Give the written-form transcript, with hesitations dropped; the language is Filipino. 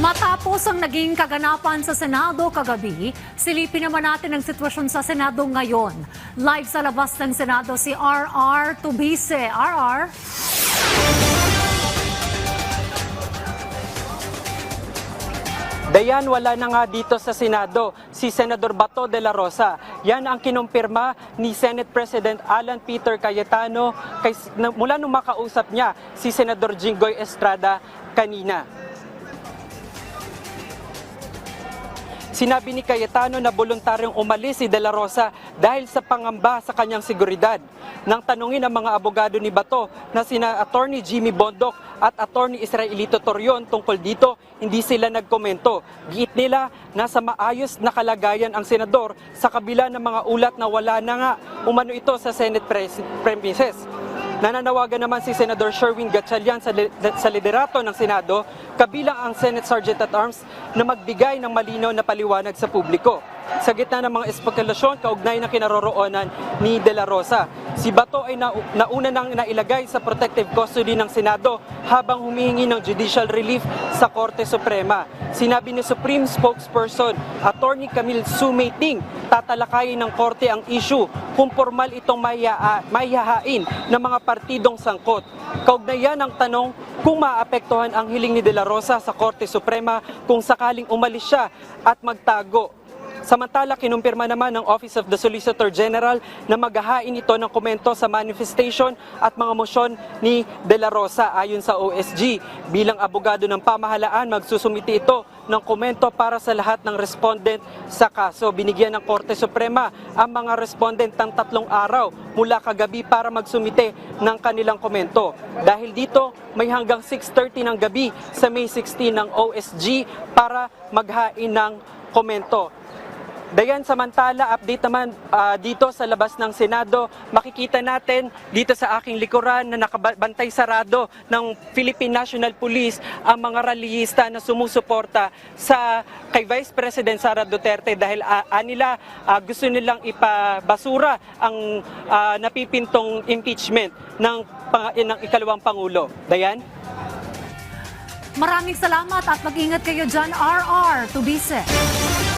Matapos ang naging kaganapan sa Senado kagabi, silipin naman natin ang sitwasyon sa Senado ngayon. Live sa labas ng Senado si RR Tubise. RR? Dayan, wala na nga dito sa Senado si Senador Bato de la Rosa. Yan ang kinumpirma ni Senate President Alan Peter Cayetano mula nung makausap niya si Senador Jinggoy Estrada kanina. Sinabi ni Cayetano na voluntaryong umalis si De La Rosa dahil sa pangamba sa kanyang seguridad. Nang tanungin ang mga abogado ni Bato na sina Attorney Jimmy Bondoc at Attorney Israelito Torion tungkol dito, hindi sila nagkomento. Giit nila nasa maayos na kalagayan ang senador sa kabila ng mga ulat na wala na nga umano ito sa Senate premises. Nananawagan naman si Senador Sherwin Gatchalian sa liderato ng Senado, kabilang ang Senate Sergeant at Arms, na magbigay ng malinaw na paliwanag sa publiko. Sa gitna ng mga espekulasyon kaugnay ng kinaroroonan ni De La Rosa, si Bato ay nauna nang nailagay sa protective custody ng Senado habang humihingi ng judicial relief sa Korte Suprema. Sinabi ni Supreme Spokesperson Attorney Camille Sumeting, tatalakayin ng Korte ang issue kung formal itong mahihahain ng mga partidong sangkot. Kaugnayan ang tanong kung maapektuhan ang hiling ni De La Rosa sa Korte Suprema kung sakaling umalis siya at magtago. Samantala, kinumpirma naman ng Office of the Solicitor General na maghahain ito ng komento sa manifestation at mga mosyon ni De La Rosa ayon sa OSG. Bilang abogado ng pamahalaan, magsusumiti ito ng komento para sa lahat ng respondent sa kaso. Binigyan ng Korte Suprema ang mga respondent ng 3 araw mula kagabi para magsumite ng kanilang komento. Dahil dito, may hanggang 6:30 ng gabi sa May 16 ng OSG para maghain ng komento. Dayan, samantala, update naman dito sa labas ng Senado. Makikita natin dito sa aking likuran na nakabantay sarado ng Philippine National Police ang mga rallyista na sumusuporta kay Vice President Sara Duterte dahil gusto nilang ipabasura ang napipintong impeachment ng ikalawang Pangulo. Dayan? Maraming salamat at mag-ingat kayo dyan, RR Tubise.